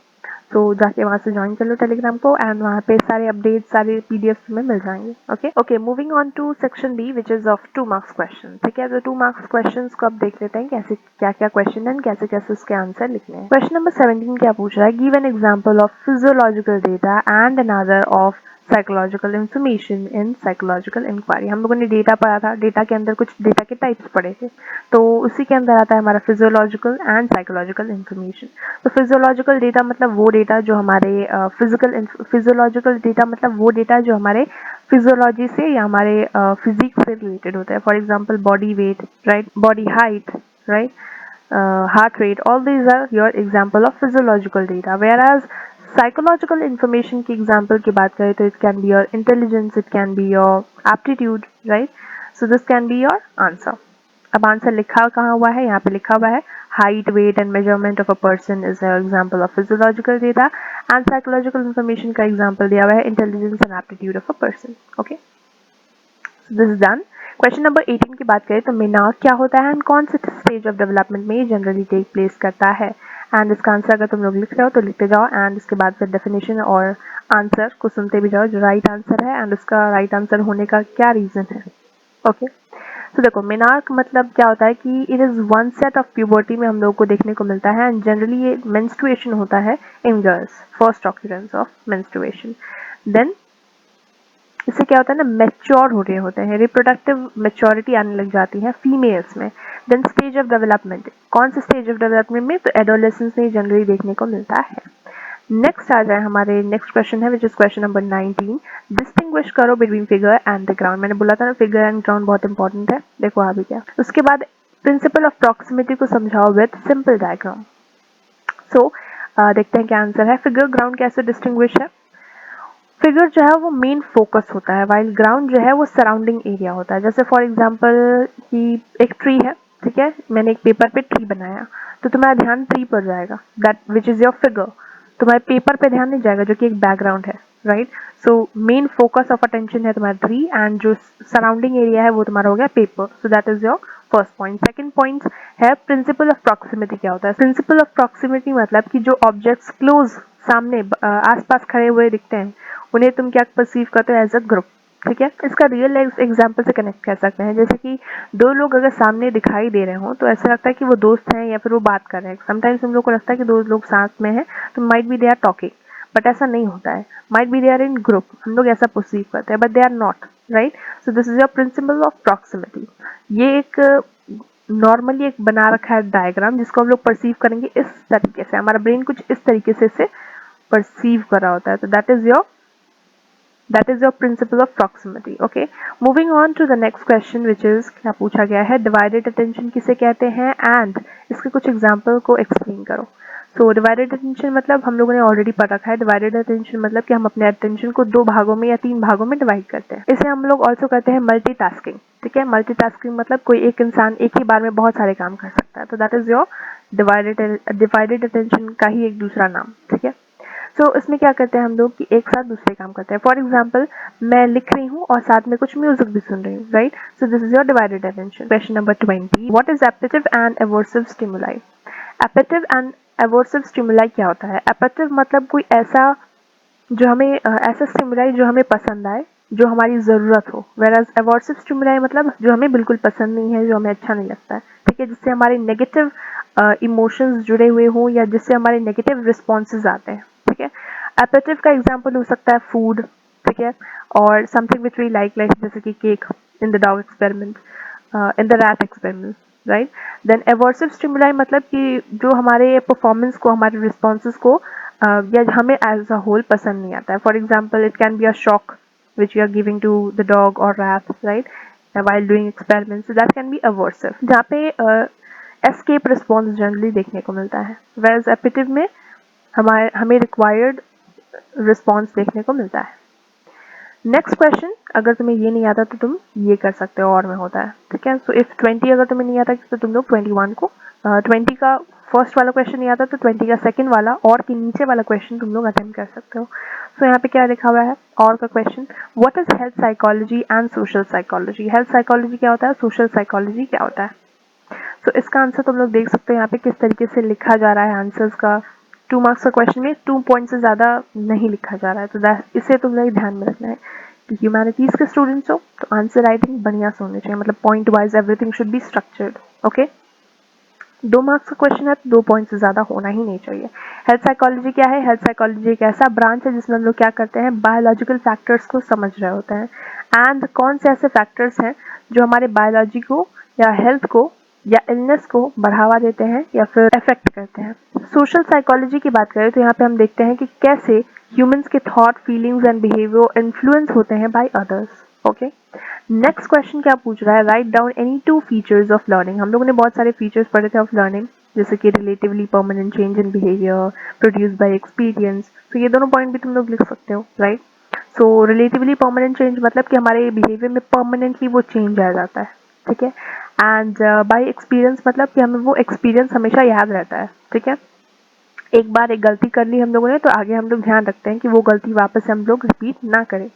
तो जाके वहाँ से ज्वाइन कर लो टेलीग्राम को, एंड वहाँ पे सारे अपडेट, सारे पीडीएफ में मिल जाएंगे, okay. Okay, moving on to section B which is of 2 marks question, ठीक है। तो 2 मार्क्स क्वेश्चन को अब देख लेते हैं कैसे क्या क्या क्वेश्चन है, कैसे कैसे उसके आंसर लिखने हैं। क्वेश्चन नंबर 17 क्या पूछ रहा है? Give an example of physiological data and another of psychological information in psychological inquiry. हम लोगों ने डेटा पढ़ा था, डेटा के अंदर कुछ डेटा के टाइप्स पढ़े थे, तो उसी के अंदर आता है हमारा फिजियोलॉजिकल एंड साइकोलॉजिकल इंफॉर्मेशन। तो फिजियोलॉजिकल डेटा मतलब वो डेटा जो हमारे फिजियोलॉजिकल डेटा मतलब वो डेटा जो हमारे फिजियोलॉजी से या हमारे फिजिक से रिलेटेड होता है। For example body weight, right, body height, right, heart rate, all these are your example of physiological data. Whereas psychological information की example की बात करें तो it can be your intelligence, it can be your aptitude, right? So this can be your answer. अब answer लिखा कहाँ हुआ है? यहाँ पे लिखा हुआ है height, weight and measurement of a person is an example of physiological data, and psychological information का example दिया हुआ है intelligence and aptitude of a person. Okay, so this is done. Question number 18 की बात करें तो मेनार्क क्या होता है एंड कौन से स्टेज ऑफ डेवलपमेंट में ये जनरली टेक प्लेस करता है। एंड इसका आंसर अगर तुम लोग लिख रहे हो तो लिखते जाओ, एंड इसके बाद फिर डेफिनेशन और आंसर को सुनते भी जाओ जो राइट आंसर है एंड उसका राइट आंसर होने का क्या रीजन है, ओके। तो देखो मेनार्क मतलब क्या होता है कि it is one set of puberty में हम लोग को देखने को मिलता है, एंड जनरली ये मेंस्ट्रुएशन होता है in girls, first occurrence of menstruation. Then इससे क्या होता है ना, मैच्योर हो रहे होते हैं, रिप्रोडक्टिव मैच्योरिटी आने लग जाती है फीमेल्स में। देन स्टेज ऑफ डेवलपमेंट, कौन से स्टेज ऑफ डेवलपमेंट में? तो एडोलेसेंस में जनरली देखने को मिलता है। नेक्स्ट आ जाए हमारे नेक्स्ट क्वेश्चन है which is question number 19। Distinguish करो between figure and the ground. मैंने बोला था ना फिगर एंड ग्राउंड बहुत इंपॉर्टेंट है, देखो अभी क्या। उसके बाद प्रिंसिपल ऑफ प्रॉक्सिमिटी को समझाओ विद सिंपल डायग्राम। सो देखते हैं क्या आंसर है। फिगर ग्राउंड कैसे डिस्टिंग्विश है? फिगर जो है वो मेन फोकस होता है, वाइल ग्राउंड जो है वो सराउंडिंग एरिया होता है। जैसे फॉर एग्जांपल कि एक ट्री है, ठीक है, मैंने एक पेपर पे ट्री बनाया तो तुम्हारा ध्यान ट्री पर जाएगा, that which is your figure. तुम्हारे पेपर पे ध्यान नहीं जाएगा जो कि एक बैकग्राउंड है, right. So main focus of attention है तुम्हारा ट्री, एंड जो सराउंडिंग एरिया है वो तुम्हारा हो गया paper. So that is your first point. Second point है प्रिंसिपल ऑफ प्रॉक्सिमिटी। क्या होता है प्रिंसिपल ऑफ प्रॉक्सिमिटी? मतलब कि जो ऑब्जेक्ट्स क्लोज सामने आसपास खड़े हुए दिखते हैं उन्हें तुम क्या परसीव करते हो? एज अ ग्रुप, ठीक है। इसका रियल एग्जांपल से कनेक्ट कर सकते हैं, जैसे कि दो लोग अगर सामने दिखाई दे रहे हो तो ऐसा लगता है कि वो दोस्त हैं या फिर वो बात कर रहे हैं। समटाइम्स हम लोग को लगता है कि दो लोग साथ में हैं तो might be they are talking, but ऐसा नहीं होता है। Might be they are in group, हम लोग ऐसा परसीव करते हैं, but they are not, right. So this is your principle of proximity. ये एक नॉर्मली एक बना रखा है डायग्राम जिसको हम लोग परसीव करेंगे इस तरीके से, हमारा ब्रेन कुछ इस तरीके से इसे परसीव कर रहा होता है। तो that is your principle of proximity. Okay, moving on to the next question, which is क्या पूछा गया है, divided attention किसे कहते हैं and इसके कुछ एग्जाम्पल को एक्सप्लेन करो। सो डिवाइडेड अटेंशन मतलब हम लोगों ने ऑलरेडी पढ़ रखा है। डिवाइडेड अटेंशन मतलब कि हम अपने अटेंशन को 2 भागों में या 3 भागों में डिवाइड करते हैं। इसे हम लोग ऑल्सो कहते हैं मल्टीटास्किंग। ठीक है, मल्टीटास्किंग मतलब कोई एक इंसान एक ही बार में बहुत सारे काम कर सकता है। तो that is your divided attention का ही एक दूसरा नाम। ठीक है, सो इसमें क्या करते हैं हम लोग कि एक साथ दूसरे काम करते हैं। फॉर एग्जाम्पल मैं लिख रही हूँ और साथ में कुछ म्यूजिक भी सुन रही हूँ, right. So this is your divided attention. Question number 20, what is appetitive and aversive stimuli. Appetitive and aversive stimuli क्या होता है। एपेटिव मतलब कोई ऐसा जो हमें ऐसा स्टिमुलाई जो हमें पसंद आए, जो हमारी ज़रूरत हो। वेराज एवर्सिव स्टिमुलाई मतलब जो हमें बिल्कुल पसंद नहीं है, जो हमें अच्छा नहीं लगता है। ठीक है, जिससे हमारे नेगेटिव इमोशंस जुड़े हुए हों या जिससे हमारे नेगेटिव रिस्पॉन्सेज आते हैं। ठीक है, एपेटिव का एग्जाम्पल हो सकता है फूड। ठीक है, और समथिंग विच वी लाइक जैसे कि cake in the dog experiment, in the rat experiment, right. Then aversive stimuli मतलब कि जो हमारे परफॉर्मेंस को, हमारे रिस्पॉन्सेज को या हमें एज अ होल पसंद नहीं आता है। For example it can be a shock which you are giving to the dog or rat, right, while doing experiments, so that can be aversive, जहाँ पे escape response जनरली देखने को मिलता है। whereas appetitive में हमें required response देखने को मिलता है। नेक्स्ट क्वेश्चन, अगर तुम्हें ये नहीं आता तो तुम ये कर सकते हो और में होता है। ठीक है, सो इफ 20 अगर तुम्हें नहीं आता तो तुम लोग 21 को 20 का फर्स्ट वाला क्वेश्चन नहीं आता तो 20 का सेकंड वाला और के नीचे वाला क्वेश्चन तुम लोग अटेम्प्ट कर सकते हो। सो यहाँ पे क्या लिखा हुआ है और का question, what is health psychology and social psychology. Health psychology क्या होता है, सोशल साइकोलॉजी क्या होता है। सो इसका आंसर तुम लोग देख सकते हो यहाँ पे किस तरीके से लिखा जा रहा है आंसर्स का। 2 मार्क्स का क्वेश्चन में 2 पॉइंट से ज़्यादा नहीं लिखा जा रहा है, तो इसे तुम लोग ध्यान में रखना है कि ह्यूमैनिटीज़ के स्टूडेंट्स हो तो आंसर राइटिंग बढ़िया से होने चाहिए, मतलब point wise everything should be structured. Okay, 2 marks का क्वेश्चन है तो 2 पॉइंट से ज़्यादा होना ही नहीं चाहिए। हेल्थ साइकोलॉजी क्या है, हेल्थ साइकोलॉजी एक ऐसा ब्रांच है जिसमें हम लोग क्या करते हैं, बायोलॉजिकल फैक्टर्स को समझ रहे होते हैं एंड कौन से ऐसे फैक्टर्स हैं जो हमारे बायोलॉजी को या हेल्थ को या इलनेस को बढ़ावा देते हैं या फिर अफेक्ट करते हैं। सोशल साइकोलॉजी की बात करें तो यहाँ पे हम देखते हैं कि कैसे ह्यूमंस के thought, feelings and behaviour influence होते हैं by others. Okay, next question क्या पूछ रहा है, write down any 2 features of learning. हम लोगों ने बहुत सारे फीचर्स पढ़े थे ऑफ लर्निंग, जैसे कि relatively permanent change in behaviour, produce by experience. तो ये दोनों पॉइंट भी तुम लोग लिख सकते हो, राइट। सो रिलेटिवली परमानेंट चेंज मतलब कि हमारे बिहेवियर में परमानेंटली वो चेंज आ जाता है। ठीक है, एंड बाय एक्सपीरियंस मतलब कि हमें वो एक्सपीरियंस हमेशा याद रहता है। ठीक है, एक बार एक गलती कर ली हम लोगों ने तो आगे हम लोग ध्यान रखते हैं कि वो गलती वापस हम लोग रिपीट ना करें।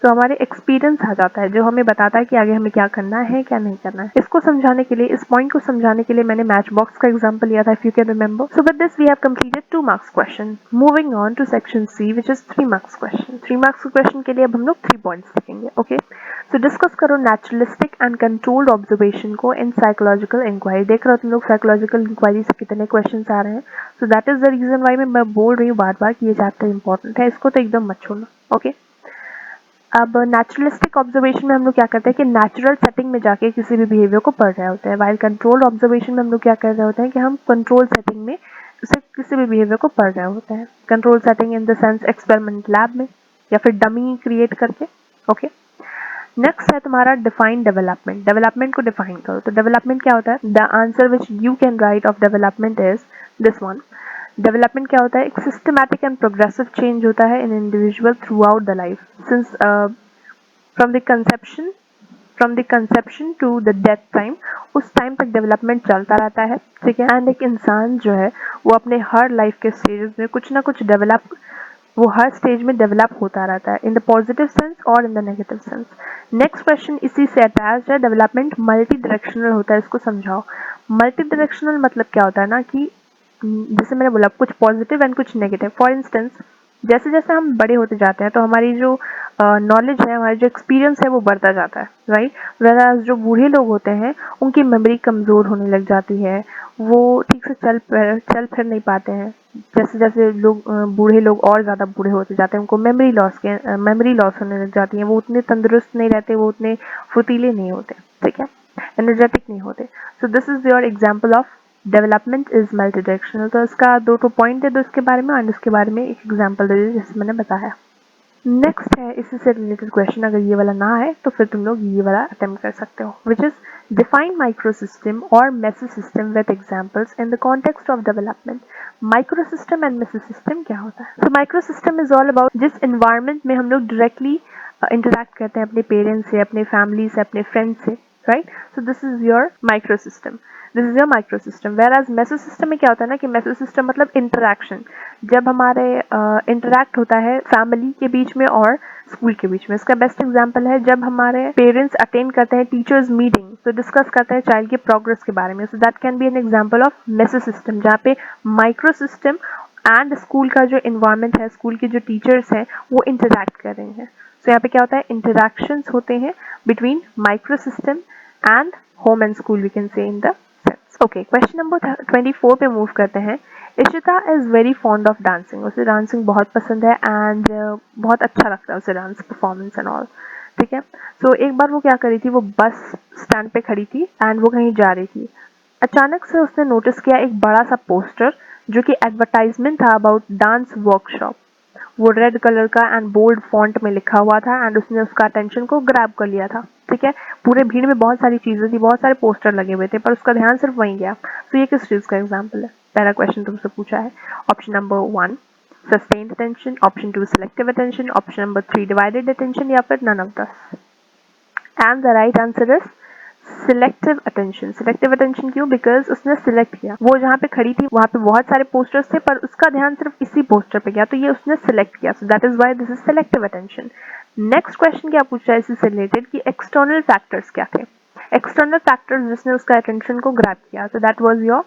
तो हमारे एक्सपीरियंस आ जाता है जो हमें बताता है कि आगे हमें क्या करना है क्या नहीं करना है। इसको समझाने के लिए, इस पॉइंट को समझाने के लिए मैंने मैच बॉक्स का एग्जांपल लिया था, if you can remember. So with this we have completed 2 marks question. Moving on to section C which is 3 marks question. 3 marks question के लिए अब हम लोग 3 पॉइंट्स लिखेंगे। ओके, सो डिस्कस करो नेचुरलिस्टिक एंड कंट्रोल्ड ऑब्जर्वेशन को in psychological inquiry. देख रहे हो तुम लोग साइकोलॉजिकल इंक्वायरी से कितने क्वेश्चन आ रहे हैं। So that is the reason why मैं बोल रही हूँ बार बार कि ये चैप्टर इंपॉर्टेंट है, इसको तो एकदम मत छोड़ना। ओके, अब नेचुरलिस्टिक ऑब्जर्वेशन में हम लोग क्या करते हैं कि नेचुरल सेटिंग में जाके किसी भी बिहेवियर को पढ़ रहे होते हैं, वाइल कंट्रोल ऑब्जर्वेशन में हम लोग क्या कर रहे होते हैं कि हम कंट्रोल सेटिंग में उसे किसी भी बिहेवियर को पढ़ रहे होते हैं। Control setting in the sense experiment lab में या फिर डमी क्रिएट करके। ओके, नेक्स्ट है तुम्हारा डिफाइन डेवलपमेंट। डेवलपमेंट को डिफाइन करो। तो डेवलपमेंट क्या होता है, the answer which you can right of development is this one. Development क्या होता है, एक सिस्टमैटिक एंड प्रोग्रेसिव चेंज होता है in individual throughout the life since from the conception to the death time. उस टाइम तक development चलता रहता है। ठीक है, एंड एक इंसान जो है वो अपने हर लाइफ के स्टेजेस में कुछ ना कुछ वो हर स्टेज में डेवलप होता रहता है, इन द पॉजिटिव सेंस और in the negative sense. Next question इसी से अटैच्ड है, डेवलपमेंट मल्टी डायरेक्शनल होता है, इसको समझाओ। मल्टी डायरेक्शनल मतलब क्या होता है ना कि जैसे मैंने बोला कुछ पॉजिटिव एंड कुछ नेगेटिव। फॉर इंस्टेंस जैसे जैसे हम बड़े होते जाते हैं तो हमारी जो नॉलेज है, हमारा जो एक्सपीरियंस है वो बढ़ता जाता है, राइट। वेराज जो बूढ़े लोग होते हैं उनकी मेमोरी कमज़ोर होने लग जाती है, वो ठीक से चल फिर नहीं पाते हैं, जैसे जैसे लोग बूढ़े लोग और ज़्यादा बूढ़े होते जाते हैं, उनको मेमोरी लॉस होने लग जाती है, वो उतने तंदुरुस्त नहीं रहते, वो उतने फुर्तीले नहीं होते, ठीक है, एनर्जेटिक नहीं होते। सो this is your example of development is multi directional. तो इसका दो पॉइंट दे दो इसके बारे में, और इसके बारे में एक एग्जाम्पल दे दो जैसे मैंने बताया। नेक्स्ट है इसी से रिलेटेड क्वेश्चन, अगर ये वाला ना है तो फिर तुम लोग ये वाला अटेम्प्ट कर सकते हो, विच इज डिफाइन माइक्रोसिस्टम और mesosystem with examples in the context of development. Microsystem and mesosystem क्या होता है? तो माइक्रोसिस्टम इज ऑल अबाउट जिस एनवायरनमेंट में हम लोग डायरेक्टली इंटरेक्ट करते हैं अपने पेरेंट्स से, अपने फैमिली से, अपने फ्रेंड्स से, right? So this is your microsystem, this is your microsystem. Whereas mesosystem में क्या होता है ना कि मेसोसिस्टम मतलब इंटरेक्शन, जब हमारे इंटरेक्ट होता है फैमिली के बीच में और स्कूल के बीच में। इसका बेस्ट एग्जांपल है जब हमारे पेरेंट्स अटेंड करते हैं टीचर्स मीटिंग, तो डिस्कस करते हैं चाइल्ड के प्रोग्रेस के बारे में। So that can be an example of mesosystem, जहाँ पे माइक्रोसिस्टम एंड स्कूल का जो इन्वायरमेंट है, स्कूल के जो टीचर्स हैं वो इंटरैक्ट कर रहे हैं। सो यहाँ पे क्या होता है, इंटरैक्शंस होते हैं between microsystem and home and school, we can say in the sense. Okay, question number 24 पे मूव करते हैं। Ishita is very fond of dancing, उसे डांसिंग बहुत पसंद है एंड बहुत अच्छा लगता है उसे डांस परफॉर्मेंस एंड ऑल, ठीक है। सो एक बार वो क्या करी थी, वो बस स्टैंड पे खड़ी थी एंड वो कहीं जा रही थी। अचानक से उसने नोटिस किया एक बड़ा सा पोस्टर जो कि एडवर्टाइजमेंट था अबाउट डांस वर्कशॉप। वो रेड कलर का एंड बोल्ड फॉन्ट में लिखा हुआ था एंड उसने उसका अटेंशन को ग्रैब कर लिया था, ठीक है। पूरे भीड़ में बहुत सारी चीजें थी, बहुत सारे पोस्टर लगे हुए थे, पर उसका ध्यान सिर्फ वहीं गया। तो ये किस चीज का एग्जाम्पल है? पहला क्वेश्चन तुमसे पूछा है, option number 1 sustained attention, option 2 selective attention, option number 3 divided attention, या फिर none of this. And the right answer is selective attention. Selective attention क्यों? बिकॉज उसने सिलेक्ट किया, वो जहाँ पे खड़ी थी वहाँ पे बहुत सारे पोस्टर्स थे पर उसका ध्यान सिर्फ इसी पोस्टर पे गया, तो ये उसने सिलेक्ट किया। सो that is why this is selective attention. Next question क्या पूछा है इससे रिलेटेड कि एक्सटर्नल फैक्टर्स क्या थे? एक्सटर्नल फैक्टर्स जिसने उसका अटेंशन को ग्रैब किया, so that was your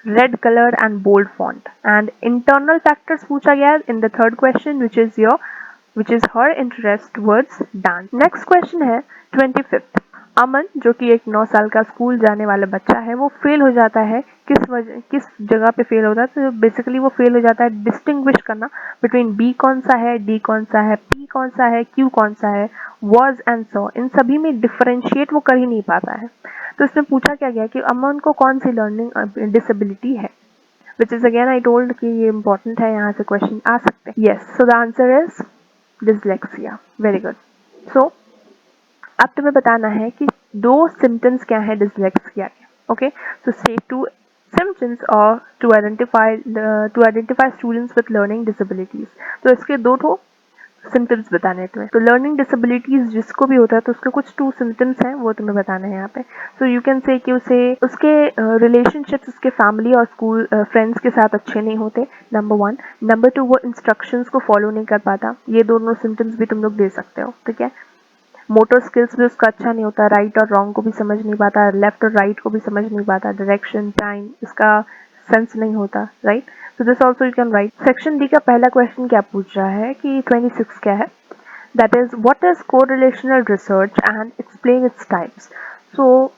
red color and bold font. And internal factors पूछा गया in the third question, which is her interest towards dance. Next question है 25th। अमन जो कि एक 9 साल का स्कूल जाने वाला बच्चा है, वो फेल हो जाता है, किस जगह पे फेल होता है? तो बेसिकली वो फेल हो जाता है डिस्टिंग्विश करना बिटवीन बी कौन सा है, डी कौन सा है, पी कौन सा है, क्यू कौन सा है, वॉज एंड सॉ, इन सभी में डिफरेंशिएट वो कर ही नहीं पाता है। तो इसमें पूछा क्या गया कि अमन को कौन सी लर्निंग डिसेबिलिटी है, which is again I told कि ये इंपॉर्टेंट है, यहाँ से क्वेश्चन आ सकते हैं। Yes, so the answer is dyslexia. Very good. So अब तुम्हें बताना है कि दो सिम्टम्स क्या है डिसलेक्सिया के। Okay, so state two symptoms or to identify students with learning disabilities। तो इसके दो ठो सिम्टम्स बताने तुम्हें। तो लर्निंग डिसेबिलिटीज जिसको भी होता है तो उसके कुछ 2 सिम्टम्स हैं, वो तुम्हें बताना है यहाँ पे। सो यू कैन से कि उसे उसके रिलेशनशिप्स उसके फैमिली और स्कूल फ्रेंड्स के साथ अच्छे नहीं होते, नंबर 1। नंबर 2, वो इंस्ट्रक्शंस को फॉलो नहीं कर पाता। ये दोनों सिम्टम्स भी तुम लोग दे सकते हो, ठीक है। मोटर स्किल्स भी उसका अच्छा नहीं होता, राइट और रॉन्ग को भी समझ नहीं पाता, लेफ्ट और राइट को भी समझ नहीं पाता, डायरेक्शन टाइम इसका सेंस नहीं होता, right. So this also you can right. Section D का पहला क्वेश्चन क्या पूछ रहा है कि 26 क्या है, that is what is correlational research and explain its types. So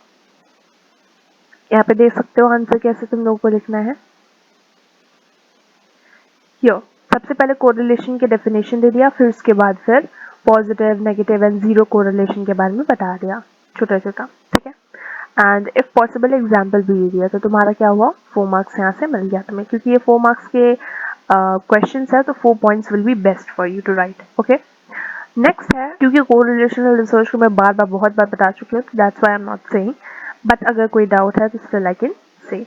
यहाँ पे देख सकते हो आंसर कैसे तुम लोगों को लिखना है। हियर सबसे पहले कोरिलेशन के डेफिनेशन दे दिया, फिर उसके बाद फिर positive, negative and zero correlation के बारे में बता दिया, छोटा छोटा, ठीक है। एंड इफ पॉसिबल एग्जाम्पल भी दे दिया, तो तुम्हारा क्या हुआ, 4 मार्क्स यहाँ से मिल गया तुम्हें, क्योंकि ये 4 मार्क्स के क्वेश्चन है, तो 4 points will be best for you to write. Okay, next है, क्योंकि कोरिलेशनल रिसर्च को मैं बार बार बहुत बार बता चुकी हूँ, that's why I am not saying, but अगर कोई डाउट है तो still I can say.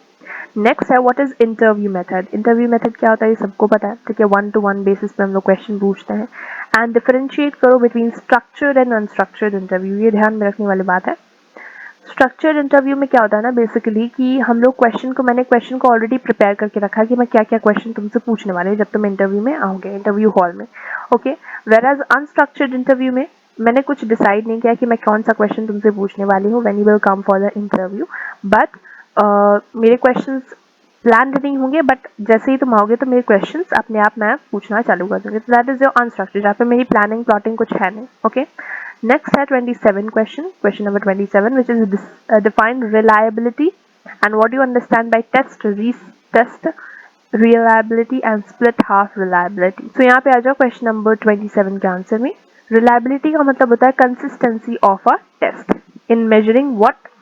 Next है what is interview method. Interview method क्या होता है ये सबको पता है, ठीक है। 1-to-1 बेसिस पे हम लोग क्वेश्चन पूछते हैं। एंड डिफरेंशिएट करो between structured and unstructured interview, ये ध्यान में रखने वाली बात है। स्ट्रक्चर्ड इंटरव्यू में क्या होता है ना बेसिकली कि हम लोग मैंने क्वेश्चन को ऑलरेडी प्रिपेयर करके रखा है कि मैं क्या क्या क्वेश्चन तुमसे पूछने वाले हैं जब तुम इंटरव्यू में आओगे, इंटरव्यू हॉल में। Okay, whereas unstructured interview में मैंने कुछ डिसाइड नहीं किया कि मैं कौन सा क्वेश्चन तुमसे पूछने वाली हूँ when you will come for the interview, but मेरे क्वेश्चंस प्लान नहीं होंगे, बट जैसे ही तुम आओगे तो मेरे क्वेश्चंस अपने आप मैं पूछना चालू कर दूंगी। तो दैट इज योर अनस्ट्रक्चर्ड, जहाँ पे मेरी प्लानिंग प्लॉटिंग कुछ है नहीं। ओके, नेक्स्ट है 27 question number 27, which is define reliability and what you understand by test reliability and split half reliability. So यहाँ पे आ जाओ क्वेश्चन नंबर 27 के आंसर में. Reliability का मतलब होता है consistency of a test in measuring what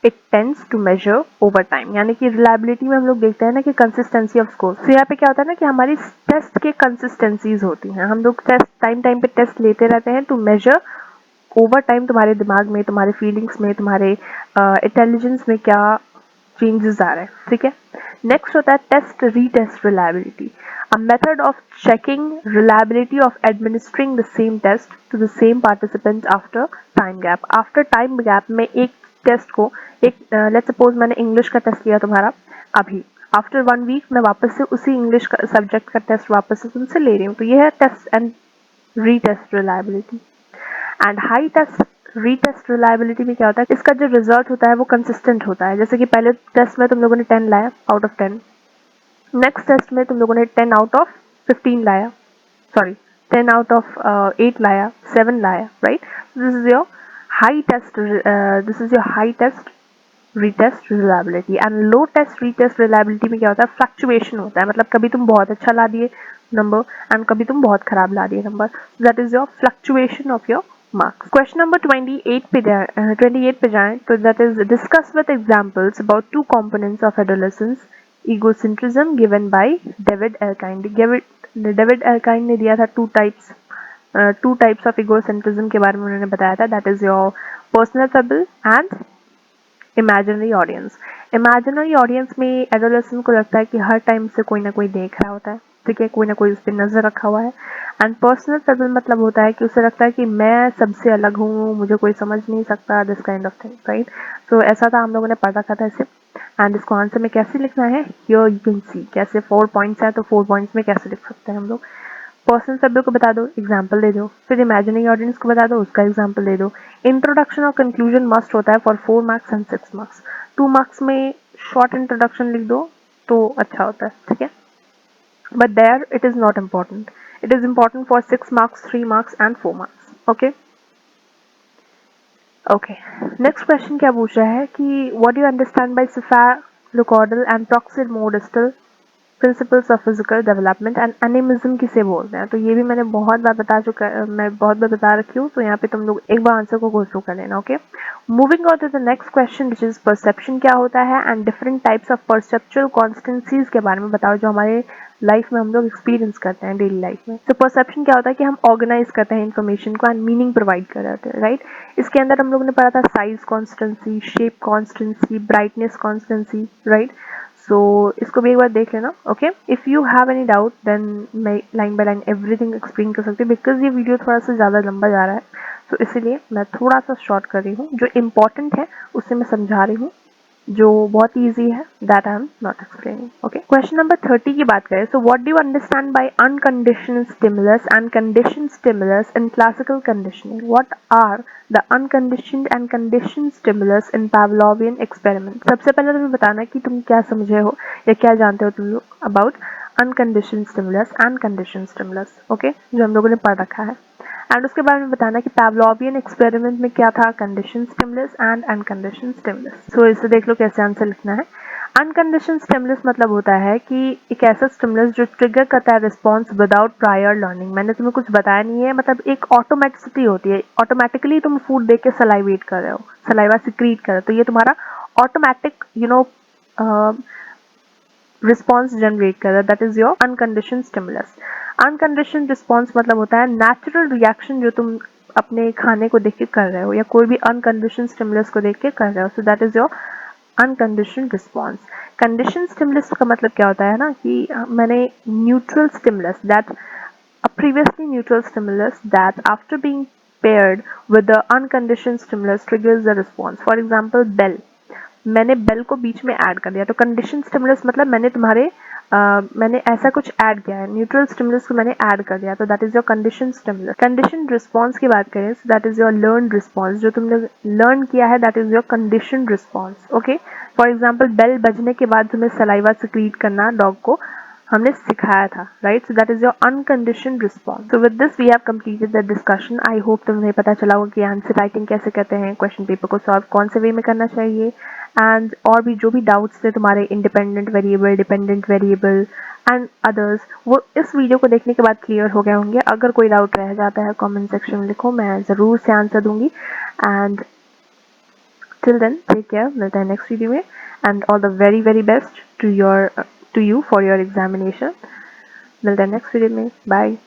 it tends to measure over time. यानी कि reliability में हम लोग देखते हैं ना कि consistency of score. So यहाँ पे क्या होता है ना कि हमारी टेस्ट के consistencies होती हैं. हम लोग टेस्ट टाइम पे टेस्ट लेते रहते हैं to measure over time तुम्हारे दिमाग में, तुम्हारे फीलिंग्स में, तुम्हारे इंटेलिजेंस में क्या चेंजेस आ रहे हैं. ठीक है. नेक्स्ट होता है test retest reliability. A method of checking reliability of administering the same test to the same participant after time gap. After time gap में एक टेस्ट को let's suppose मैंने इंग्लिश का टेस्ट लिया तुम्हारा अभी. आफ्टर 1 वीक मैं वापस से उसी इंग्लिश का सब्जेक्ट का टेस्ट वापस से तुमसे ले रही हूँ. तो ये है test and retest reliability. And high test retest reliability में क्या होता है, इसका जो रिजल्ट होता है वो कंसिस्टेंट होता है. जैसे कि पहले टेस्ट में तुम लोगों ने 10 लाया आउट ऑफ 10, नेक्स्ट टेस्ट में तुम लोगों ने 10 आउट ऑफ 15 लाया, सॉरी 10 आउट ऑफ 8 लाया, 7 लाया, right. This is your high test, this is your high test retest reliability. And low test retest reliability में क्या होता है, फ्लक्चुएशन होता है. मतलब कभी तुम बहुत अच्छा ला दिए नंबर एंड कभी तुम बहुत खराब ला दिए number. That is your fluctuation of your marks. Question number 28 पे जाएं तो that is discuss with examples about two components of adolescence egocentrism given by David Elkind. David Elkind ने दिया था two types of egocentrism के बारे में उन्होंने बताया था. That is your personal fable and imaginary audience. Imaginary audience में एडोलेसेंट को लगता है कि हर टाइम से कोई ना कोई देख रहा होता है. ठीक है, कोई ना कोई उस पर नजर रखा हुआ है. एंड पर्सनल फेबल मतलब होता है कि उसे लगता है कि मैं सबसे अलग हूँ, मुझे कोई समझ नहीं सकता, this kind of thing, right. तो ऐसा था, हम लोगों ने पढ़ रखा था इसे. एंड इसको आंसर में कैसे लिखना है, हियर यू कैन सी. कैसे 4 पॉइंट्स है तो 4 पॉइंट्स में कैसे लिख सकते हैं हम लोग. पर्सनल फेबल को बता दो, एग्जाम्पल दे दो. फिर इमेजिनरी ऑडियंस को बता दो, उसका एग्जाम्पल दे दो. इंट्रोडक्शन और कंक्लूजन मस्ट होता है for 4 marks and 6 marks. 2 marks में शॉर्ट इंट्रोडक्शन लिख दो तो अच्छा होता है. ठीक है, but there it is not important. It is important for 6 marks, 3 marks and 4 marks. Okay okay. Next question क्या पूछ रहा है कि what do you understand by cephalocaudal and proximal principles of physical development and animism किसे बोलते हैं. तो ये भी मैंने बहुत बार बता रखी हूँ. तो यहाँ पे तुम लोग एक बार आंसर को गो थ्रू कर लेना. Okay, moving on to the next question which is perception क्या होता है and different types of perceptual constancies के बारे में बताओ जो हमारे लाइफ में हम लोग एक्सपीरियंस करते हैं डेली लाइफ में. तो परसेप्शन क्या होता है कि हम ऑर्गेनाइज करते हैं इन्फॉर्मेशन को एंड मीनिंग प्रोवाइड कर रहे हैं, राइट. इसके अंदर हम लोगों ने पढ़ा था size constancy, shape constancy, brightness constancy, right. So इसको भी एक बार देख लेना. Okay, if you have any doubt then मैं line by line everything explain कर सकती हूँ. बिकॉज ये वीडियो थोड़ा सा ज़्यादा लंबा जा रहा है तो इसीलिए मैं थोड़ा सा शॉर्ट कर रही हूँ. जो इम्पोर्टेंट है उससे मैं समझा रही हूँ, जो बहुत ईजी है that I am not explaining. Okay, question number 30 की बात करें. So what do you understand by unconditional stimulus and conditioned stimulus in classical conditioning. What are the unconditioned and conditioned stimulus in Pavlovian experiment. सबसे पहले तुम्हें बताना कि तुम क्या समझे हो या क्या जानते हो तुम लोग about unconditioned stimulus and conditioned stimulus. Okay, जो हम लोगों ने पढ़ रखा है. एंड उसके बारे में बताना कि पावलोवियन एक्सपेरिमेंट में क्या था, कंडीशन स्टिमुलस एंड अनकंडीशन स्टिमुलस. सो इसे देख लो कैसे आंसर लिखना है. अनकंडीशन स्टिमुलस मतलब होता है कि एक ऐसा स्टिमुलस जो ट्रिगर करता है रिस्पॉन्स विदाउट प्रायर लर्निंग. मैंने तुम्हें कुछ बताया नहीं है, मतलब एक ऑटोमेटिसिटी होती है. ऑटोमेटिकली तुम फूड देख के सलाइवेट कर रहे हो, सलाइवा सिक्रीट कर रहे हो, तो ये तुम्हारा ऑटोमेटिक रिस्पॉन्स जनरेट कर रहा है. That is your unconditioned stimulus. Unconditioned response मतलब होता है नेचुरल रिएक्शन जो तुम अपने खाने को देख के कर रहे हो या कोई भी अनकंडीशन स्टिमुलस को देख के कर रहे हो. So that is your unconditioned response. Conditioned stimulus का मतलब क्या होता है ना कि मैंने neutral stimulus that a previously neutral stimulus that after being paired with the unconditioned stimulus triggers the response. For example, bell. मैंने बेल को बीच में ऐड कर दिया. तो कंडीशन स्टिमुलस मतलब मैंने ऐसा कुछ ऐड किया है. न्यूट्रल स्टिमुलस को मैंने ऐड कर दिया, तो that is your condition stimulus. Condition response की बात करें तो that is your learn response. जो तुमने लर्न किया है that is your condition response. Okay, for example bell बजने के बाद तुम्हें सलाइवा सिक्रीट करना डॉग को हमने सिखाया था, right. So that is your unconditioned response. So with this we have completed the discussion. I hope तुम्हें पता चला होगा कि आंसर राइटिंग कैसे करते हैं, क्वेश्चन पेपर को सॉल्व कौन से वे में करना चाहिए, एंड और भी जो भी डाउट्स थे तुम्हारे independent variable, dependent variable and others वो इस वीडियो को देखने के बाद क्लियर हो गए होंगे। अगर कोई डाउट रह जाता है कमेंट सेक्शन में लिखो, मैं ज़रूर से आंसर दूंगी। And till then take care, मिलते हैं नेक्स्ट वीडियो में। And all the very very best to you for your examination. मिलते हैं नेक्स्ट वीडियो में, बाय।